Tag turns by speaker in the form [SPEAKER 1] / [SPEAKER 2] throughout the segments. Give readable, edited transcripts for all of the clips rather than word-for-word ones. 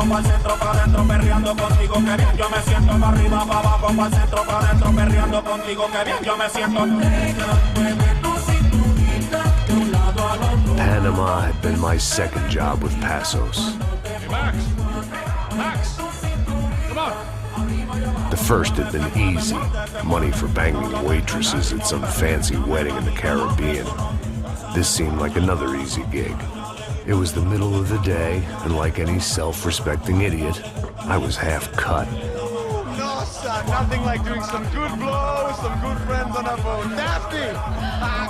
[SPEAKER 1] pa'l centro, pa' adentro, perreando contigo, que bien yo me siento. Pa' arriba, pa' abajo, pa'l centro, pa' adentro, perreando contigo, que bien yo me siento.
[SPEAKER 2] Panama had been my second job with Passos.
[SPEAKER 3] Hey, Max! Max! Come on!
[SPEAKER 2] The first had been easy. Money for banging waitresses at some fancy wedding in the Caribbean. This seemed like another easy gig. It was the middle of the day, and like any self-respecting idiot, I was half cut.
[SPEAKER 4] No, son, nothing like doing some good blow with some good friends on a boat. Daphne!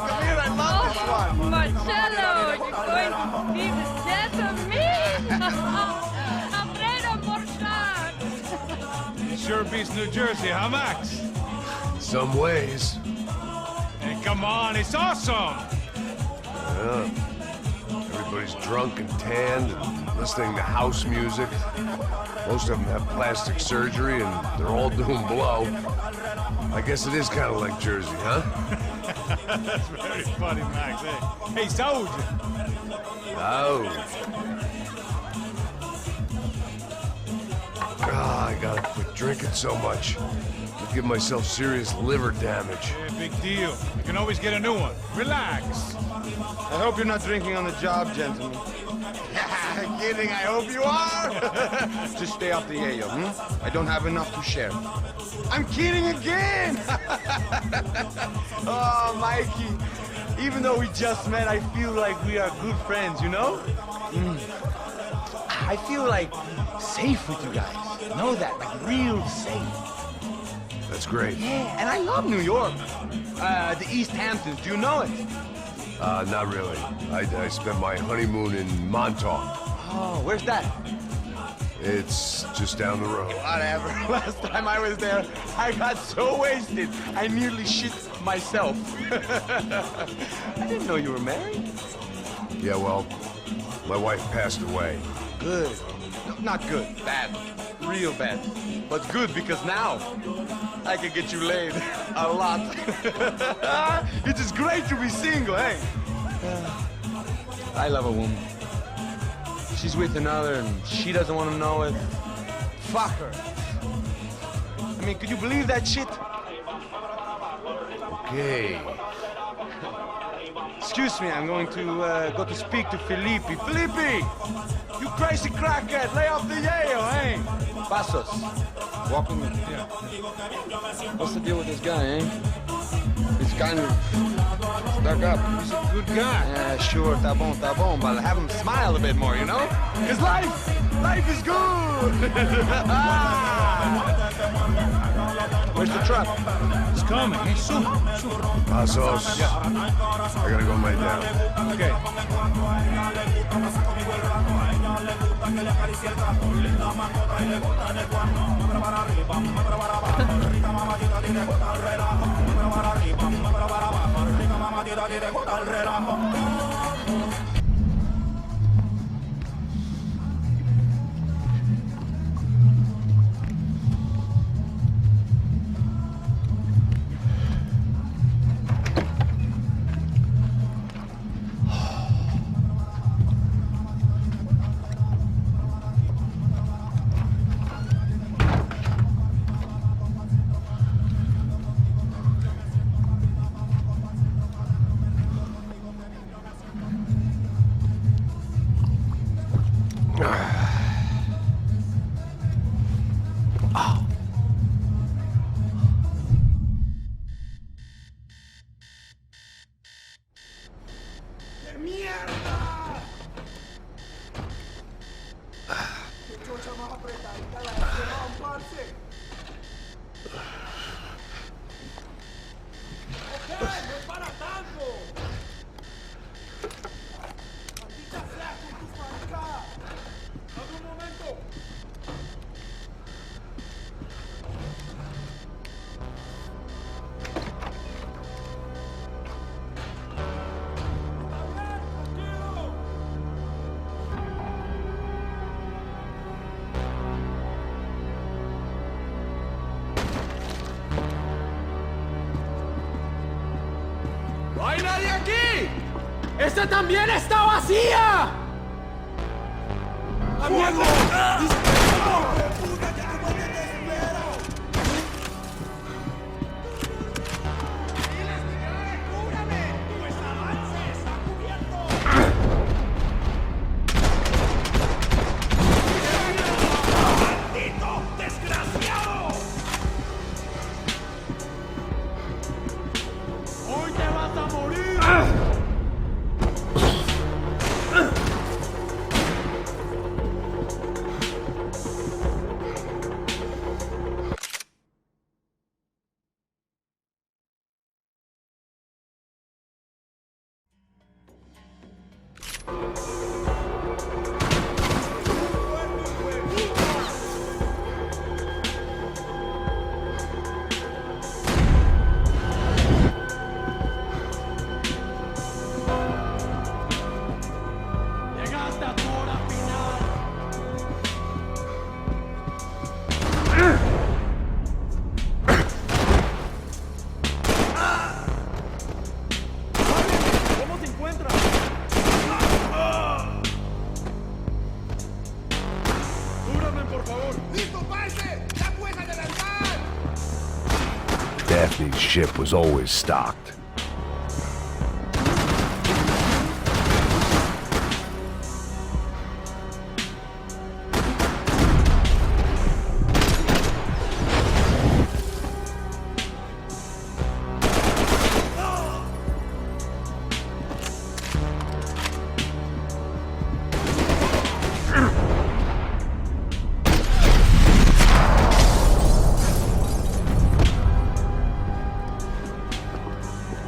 [SPEAKER 4] Come here, I love this one.
[SPEAKER 5] Marcello, you're going to be the death of me! Alfredo Borchardt!
[SPEAKER 3] Sure beats New Jersey, huh, Max?
[SPEAKER 2] Some ways.
[SPEAKER 3] Hey, come on, it's awesome!
[SPEAKER 2] Yeah. Everybody's drunk and tanned and listening to house music. Most of them have plastic surgery and they're all doing blow. I guess it is kind of like Jersey, huh?
[SPEAKER 3] That's very funny, Max. Hey, Saúde!
[SPEAKER 2] Oh. I gotta quit drinking so much. I'll give myself serious liver damage.
[SPEAKER 3] Yeah, big deal. You can always get a new one. Relax.
[SPEAKER 4] I hope you're not drinking on the job, gentlemen. Kidding, I hope you are. Just stay off the yayo, I don't have enough to share. I'm kidding again! Oh, Mikey, even though we just met, I feel like we are good friends, you know? I feel like safe with you guys. Know that, like real safe.
[SPEAKER 2] That's great.
[SPEAKER 4] Yeah, and I love New York. The East Hamptons, do you know it?
[SPEAKER 2] Not really. I spent my honeymoon in Montauk.
[SPEAKER 4] Oh, where's that?
[SPEAKER 2] It's just down the road.
[SPEAKER 4] Whatever. Last time I was there, I got so wasted, I nearly shit myself. I didn't know you were married.
[SPEAKER 2] Yeah, well, my wife passed away.
[SPEAKER 4] Good. No, not good. Bad. Real bad. But good because now I can get you laid a lot. It is great to be single, hey? I love a woman. She's with another and she doesn't want to know it. Fuck her. I mean, could you believe that shit?
[SPEAKER 2] Okay.
[SPEAKER 4] Excuse me, I'm going to go to speak to Felipe. Felipe! You crazy crackhead! Lay off the yayo, hey? Passos. Walk with me.
[SPEAKER 3] Yeah.
[SPEAKER 4] What's the deal with this guy, eh? He's kind of stuck up.
[SPEAKER 3] He's a good guy.
[SPEAKER 4] Yeah, sure, tá bom, but have him smile a bit more, you know? Because life is good! Where's the truck?
[SPEAKER 3] It's coming. Hey, soon.
[SPEAKER 2] Passos.
[SPEAKER 3] Yeah.
[SPEAKER 2] I gotta go lay down.
[SPEAKER 3] Okay.
[SPEAKER 6] ¡No hay nadie aquí! ¡Esta también está vacía! ¡Amigo!
[SPEAKER 2] Daphne's ship was always stocked.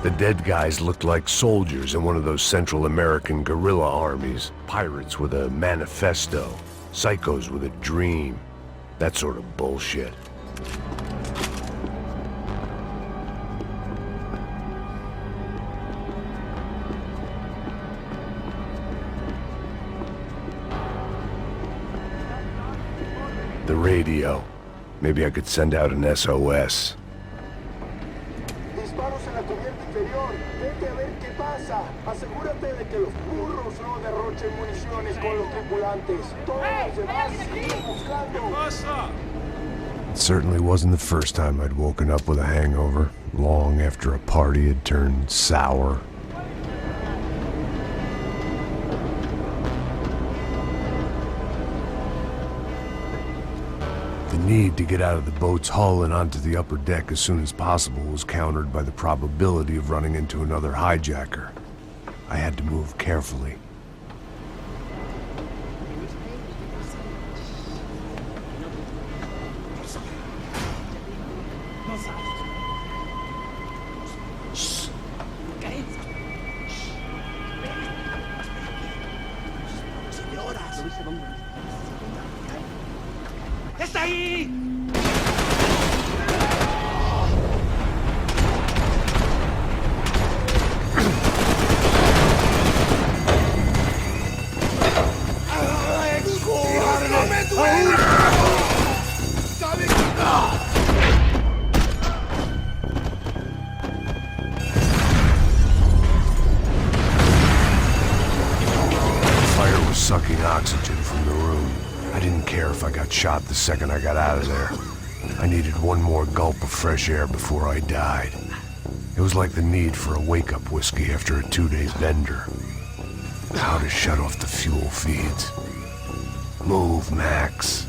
[SPEAKER 2] The dead guys looked like soldiers in one of those Central American guerrilla armies. Pirates with a manifesto. Psychos with a dream. That sort of bullshit. The radio. Maybe I could send out an SOS.
[SPEAKER 7] Disparos en la cubierta inferior. Vete a ver qué pasa. Asegúrate de que los burros no derrochen municiones con los tripulantes. Todos los demás siguen buscando.
[SPEAKER 2] It certainly wasn't the first time I'd woken up with a hangover, long after a party had turned sour. The need to get out of the boat's hull and onto the upper deck as soon as possible was countered by the probability of running into another hijacker. I had to move carefully.
[SPEAKER 6] ¡Está ahí!
[SPEAKER 2] Fire was sucking oxygen from the room. I didn't care if I got shot the second I got out of there. I needed one more gulp of fresh air before I died. It was like the need for a wake-up whiskey after a 2-day bender. How to shut off the fuel feeds. Move, Max.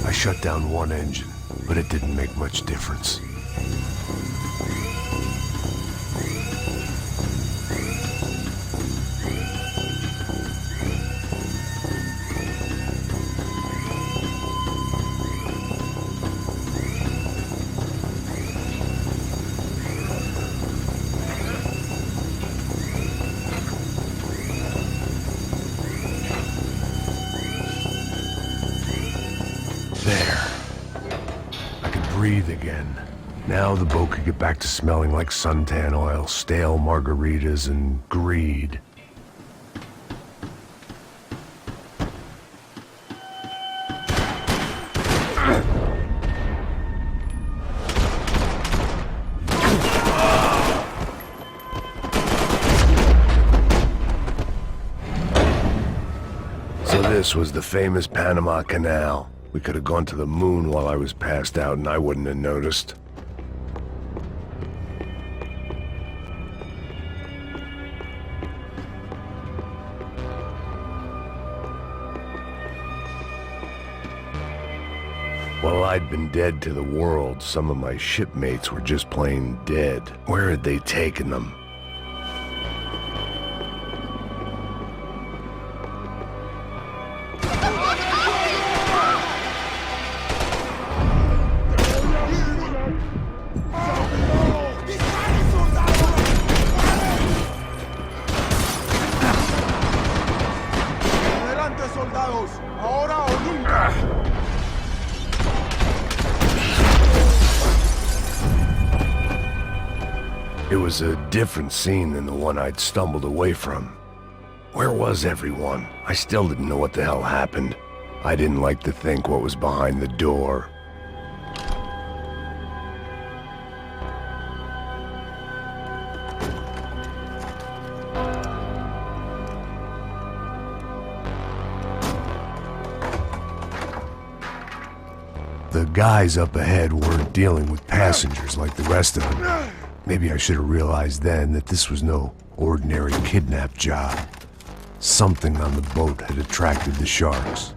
[SPEAKER 2] I shut down one engine, but it didn't make much difference. There. I could breathe again. Now the boat could get back to smelling like suntan oil, stale margaritas, and greed. this was the famous Panama Canal. We could have gone to the moon while I was passed out and I wouldn't have noticed. While I'd been dead to the world, some of my shipmates were just plain dead. Where had they taken them?
[SPEAKER 7] Adelante, soldados. Ahora o nunca.
[SPEAKER 2] It was a different scene than the one I'd stumbled away from. Where was everyone? I still didn't know what the hell happened. I didn't like to think what was behind the door. The guys up ahead weren't dealing with passengers like the rest of them. Maybe I should have realized then that this was no ordinary kidnap job. Something on the boat had attracted the sharks.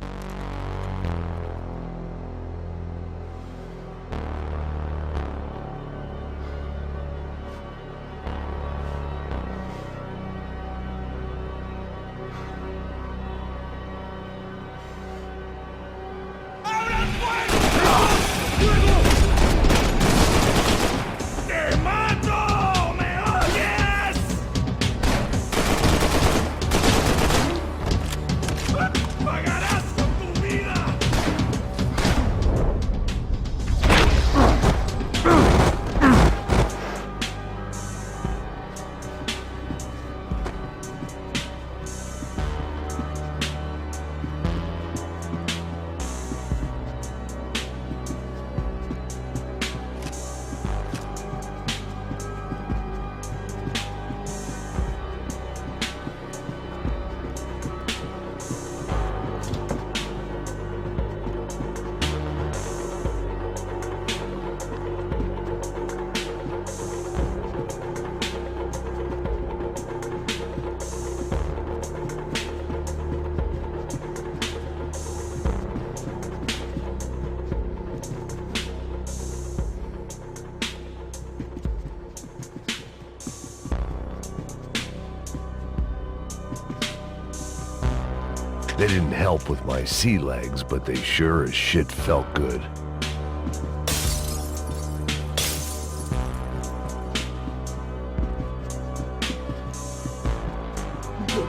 [SPEAKER 2] They didn't help with my sea legs, but they sure as shit felt good.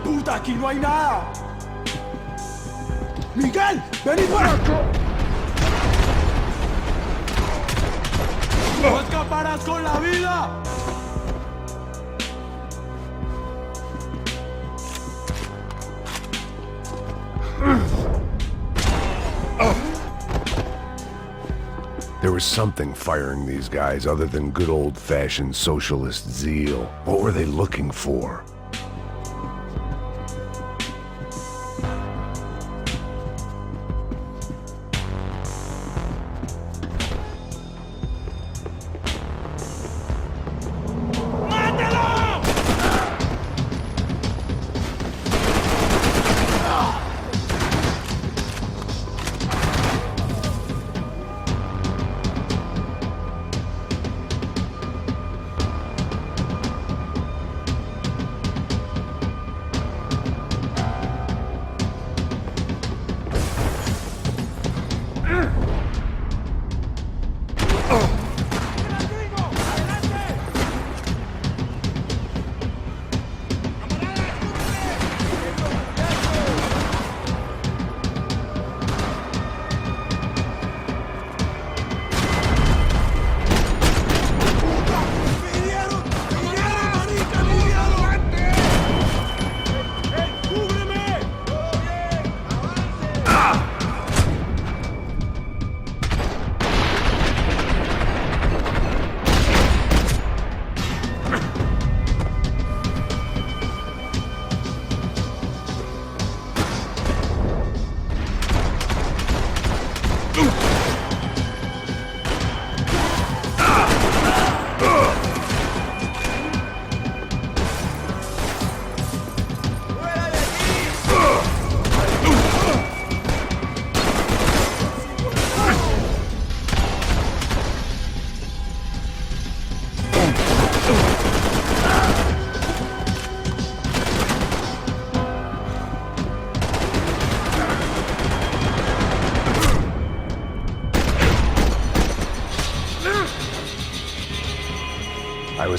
[SPEAKER 7] ¡Puta, aquí no hay nada! ¡Miguel, vení para acá! ¡No escaparás con la vida!
[SPEAKER 2] There was something firing these guys other than good old-fashioned socialist zeal. What were they looking for?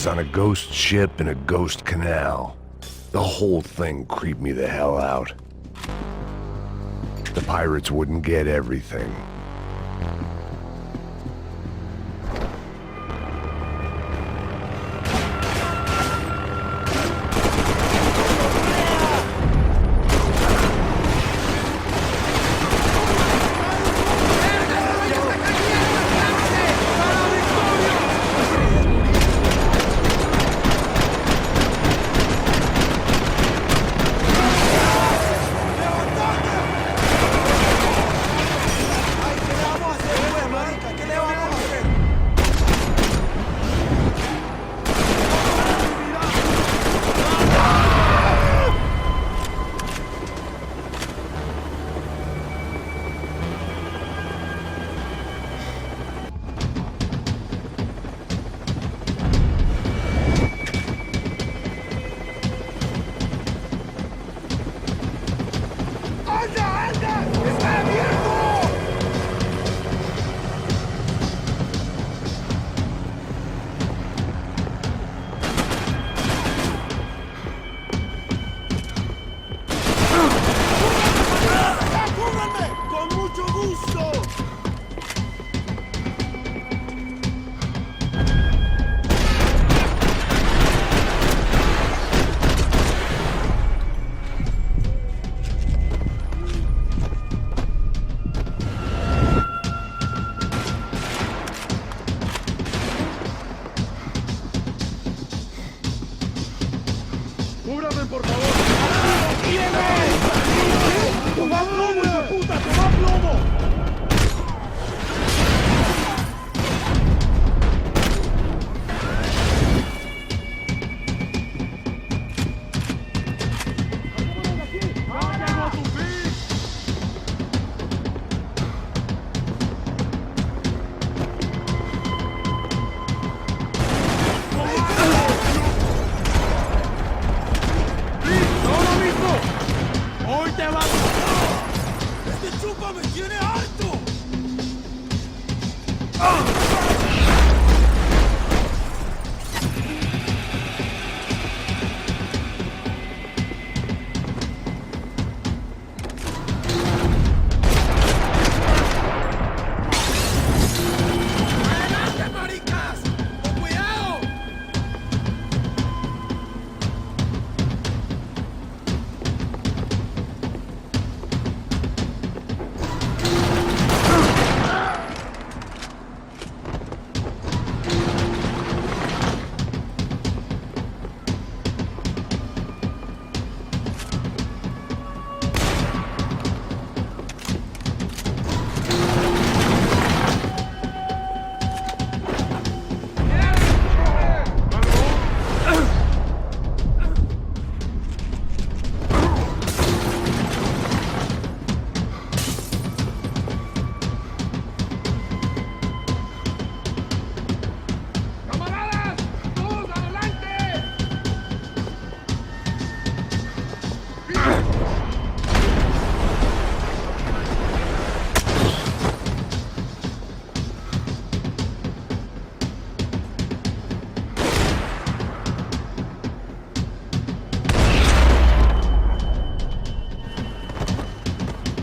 [SPEAKER 2] was on a ghost ship in a ghost canal. The whole thing creeped me the hell out. The pirates wouldn't get everything.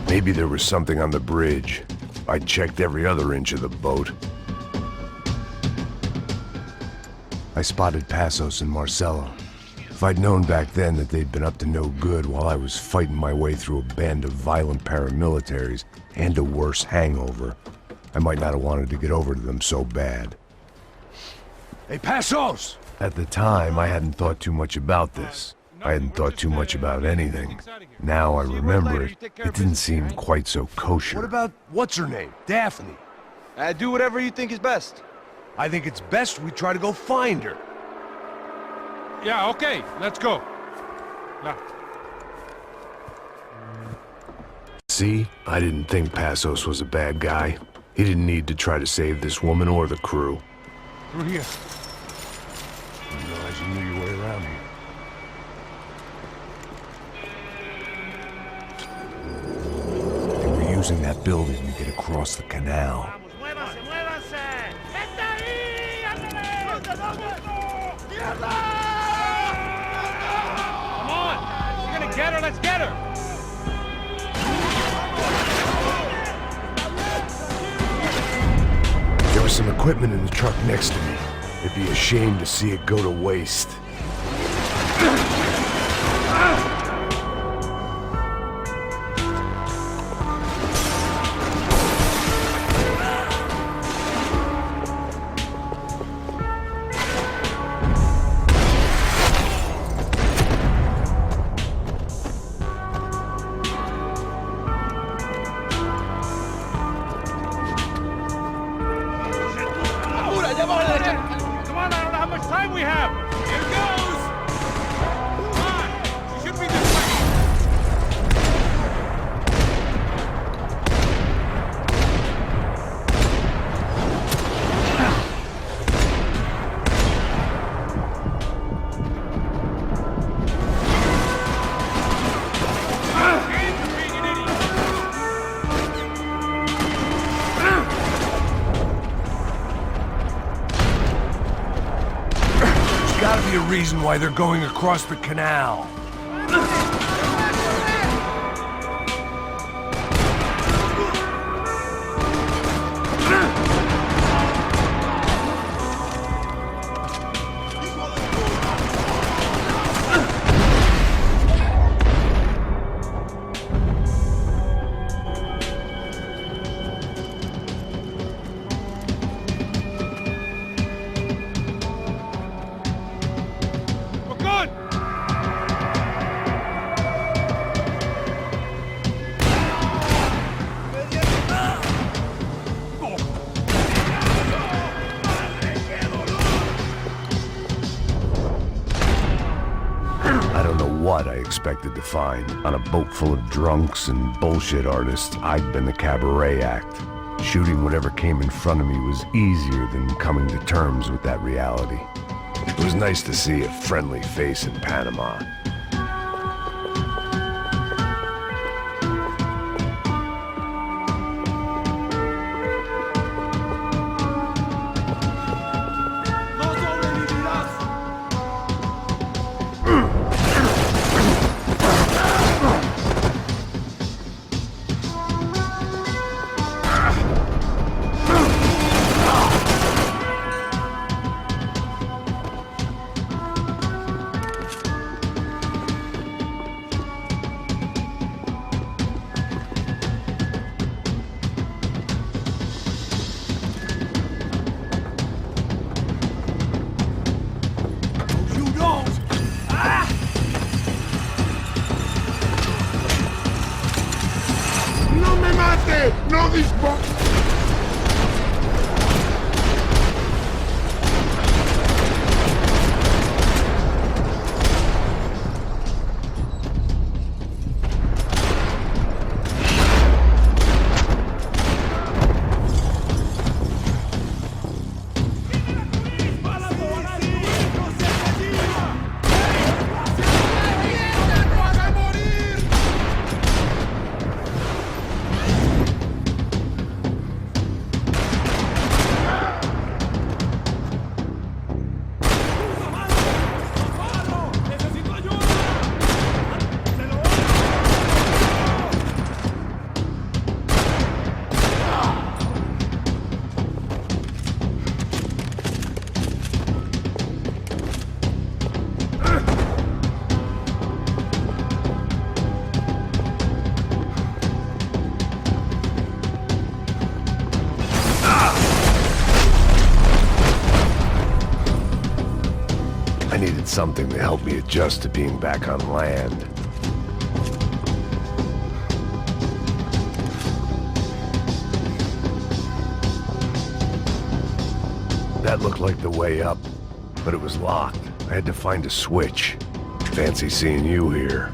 [SPEAKER 2] Maybe there was something on the bridge. I checked every other inch of the boat. I spotted Passos and Marcelo. If I'd known back then that they'd been up to no good while I was fighting my way through a band of violent paramilitaries and a worse hangover, I might not have wanted to get over to them so bad.
[SPEAKER 3] Hey, Passos!
[SPEAKER 2] At the time, I hadn't thought too much about this. I hadn't thought too much about anything. Now I remember it, it didn't seem quite so kosher.
[SPEAKER 3] What about, what's her name? Daphne.
[SPEAKER 4] Do whatever you think is best.
[SPEAKER 3] I think it's best we try to go find her.
[SPEAKER 8] Yeah, okay, let's go. Now.
[SPEAKER 2] See? I didn't think Passos was a bad guy. He didn't need to try to save this woman or the crew.
[SPEAKER 8] Through here.
[SPEAKER 2] I didn't realize you knew your way around here. They were using that building to get across the canal.
[SPEAKER 6] ¡Muévanse, muévanse! ¡Está ahí! ¡Ándale!
[SPEAKER 8] Let's get her!
[SPEAKER 2] There was some equipment in the truck next to me. It'd be a shame to see it go to waste.
[SPEAKER 8] Come on, I don't know how much time we have! Here goes! Come on! She should be this way!
[SPEAKER 2] Gotta be a reason why they're going across the canal.
[SPEAKER 8] We're good!
[SPEAKER 2] I don't know what I expected to find. On a boat full of drunks and bullshit artists, I'd been the cabaret act. Shooting whatever came in front of me was easier than coming to terms with that reality. It was nice to see a friendly face in Panama.
[SPEAKER 4] ¡No me mate! ¡No dispare!
[SPEAKER 2] I needed something to help me adjust to being back on land. That looked like the way up, but it was locked. I had to find a switch. Fancy seeing you here.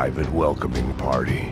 [SPEAKER 2] private welcoming party.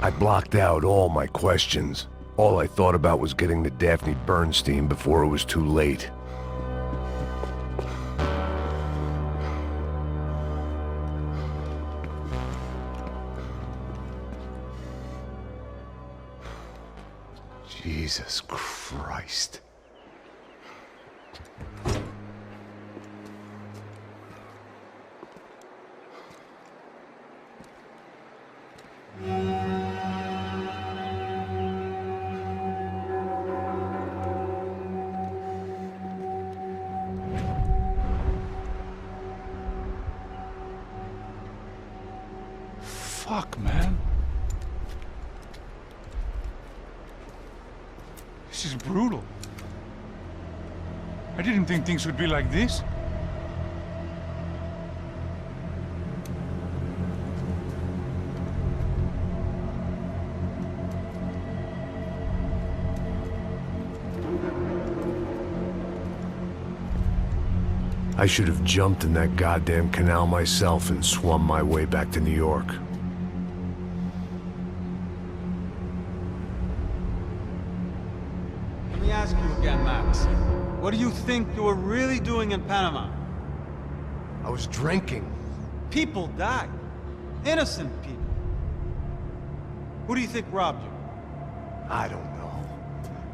[SPEAKER 2] I blocked out all my questions. All I thought about was getting to Daphne Bernstein before it was too late. Jesus Christ.
[SPEAKER 8] Fuck, man. This is brutal. I didn't think things would be like this.
[SPEAKER 2] I should have jumped in that goddamn canal myself and swum my way back to New York.
[SPEAKER 9] Let me ask you again, Max. What do you think you were really doing in Panama?
[SPEAKER 2] I was drinking.
[SPEAKER 9] People died. Innocent people. Who do you think robbed you?
[SPEAKER 2] I don't know.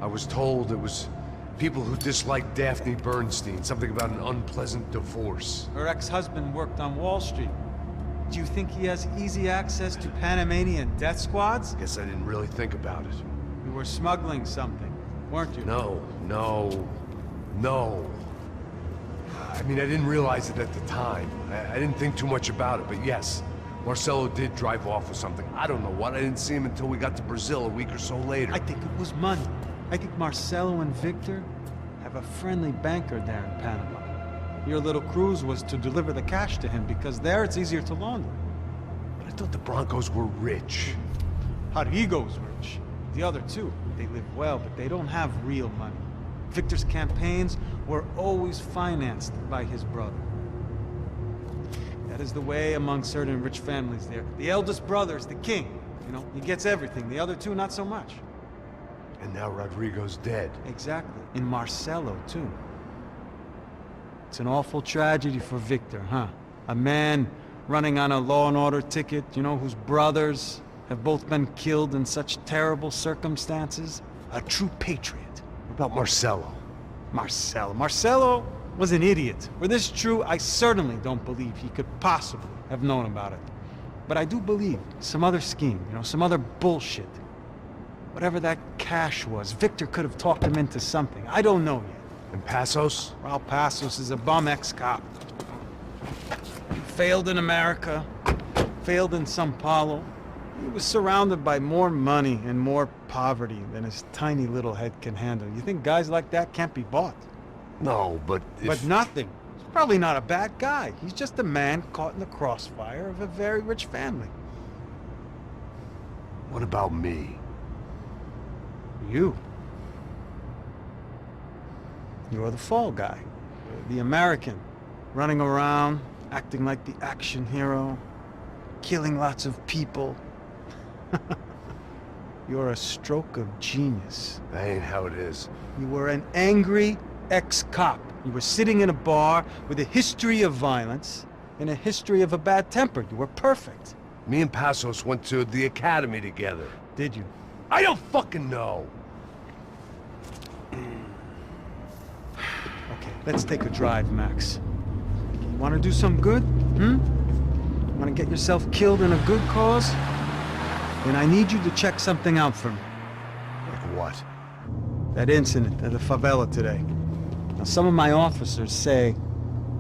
[SPEAKER 2] I was told it was people who disliked Daphne Bernstein, something about an unpleasant divorce.
[SPEAKER 9] Her ex-husband worked on Wall Street. Do you think he has easy access to Panamanian death squads?
[SPEAKER 2] Guess I didn't really think about it.
[SPEAKER 9] You were smuggling something, weren't you?
[SPEAKER 2] No. I mean, I didn't realize it at the time. I didn't think too much about it, but yes, Marcelo did drive off with something. I don't know what. I didn't see him until we got to Brazil a week or so later.
[SPEAKER 9] I think it was money. I think Marcelo and Victor have a friendly banker there in Panama. Your little cruise was to deliver the cash to him because there it's easier to launder.
[SPEAKER 2] But I thought the Broncos were rich.
[SPEAKER 9] Rodrigo's rich. The other two, they live well, but they don't have real money. Victor's campaigns were always financed by his brother. That is the way among certain rich families there. The eldest brother's the king. You know, he gets everything. The other two, not so much.
[SPEAKER 2] And now Rodrigo's dead.
[SPEAKER 9] Exactly. And Marcelo, too. It's an awful tragedy for Victor, huh? A man running on a law and order ticket, you know, whose brothers have both been killed in such terrible circumstances. A true patriot.
[SPEAKER 2] What about Marcelo?
[SPEAKER 9] Marcelo was an idiot. Were this true, I certainly don't believe he could possibly have known about it. But I do believe some other scheme, you know, some other bullshit. Whatever that cash was, Victor could have talked him into something. I don't know yet.
[SPEAKER 2] And Passos?
[SPEAKER 9] Raul Passos is a bum ex-cop. He failed in America, failed in Sao Paulo. He was surrounded by more money and more poverty than his tiny little head can handle. You think guys like that can't be bought?
[SPEAKER 2] No, but
[SPEAKER 9] But nothing. He's probably not a bad guy. He's just a man caught in the crossfire of a very rich family.
[SPEAKER 2] What about me?
[SPEAKER 9] You. You're the fall guy. The American. Running around, acting like the action hero. Killing lots of people. You're a stroke of genius.
[SPEAKER 2] That ain't how it is.
[SPEAKER 9] You were an angry ex-cop. You were sitting in a bar with a history of violence, in a history of a bad temper. You were perfect.
[SPEAKER 2] Me and Passos went to the academy together.
[SPEAKER 9] Did you?
[SPEAKER 2] I don't fucking know.
[SPEAKER 9] Okay, let's take a drive, Max. Want to do some good? Want to get yourself killed in a good cause? Then I need you to check something out for me.
[SPEAKER 2] Like what?
[SPEAKER 9] That incident at the favela today. Now, some of my officers say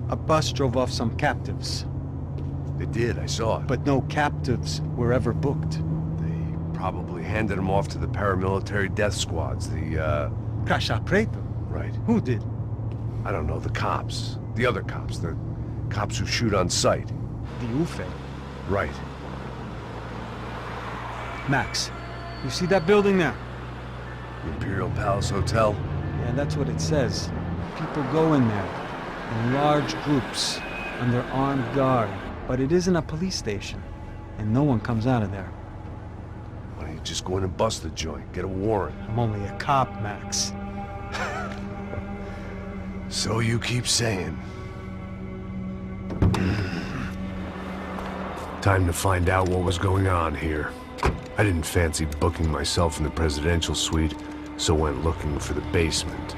[SPEAKER 9] a bus drove off some captives.
[SPEAKER 2] They did, I saw it.
[SPEAKER 9] But no captives were ever booked.
[SPEAKER 2] They probably handed them off to the paramilitary death squads, the,
[SPEAKER 9] Caixa Preta?
[SPEAKER 2] Right.
[SPEAKER 9] Who did?
[SPEAKER 2] I don't know, the cops. The other cops, the cops who shoot on sight.
[SPEAKER 9] The UFE.
[SPEAKER 2] Right.
[SPEAKER 9] Max, you see that building there?
[SPEAKER 2] The Imperial Palace Hotel?
[SPEAKER 9] Yeah, that's what it says. People go in there in large groups under armed guard. But it isn't a police station, and no one comes out of there.
[SPEAKER 2] Why don't you just go in and bust the joint, get a warrant?
[SPEAKER 9] I'm only a cop, Max.
[SPEAKER 2] So you keep saying. Time to find out what was going on here. I didn't fancy booking myself in the presidential suite, so went looking for the basement.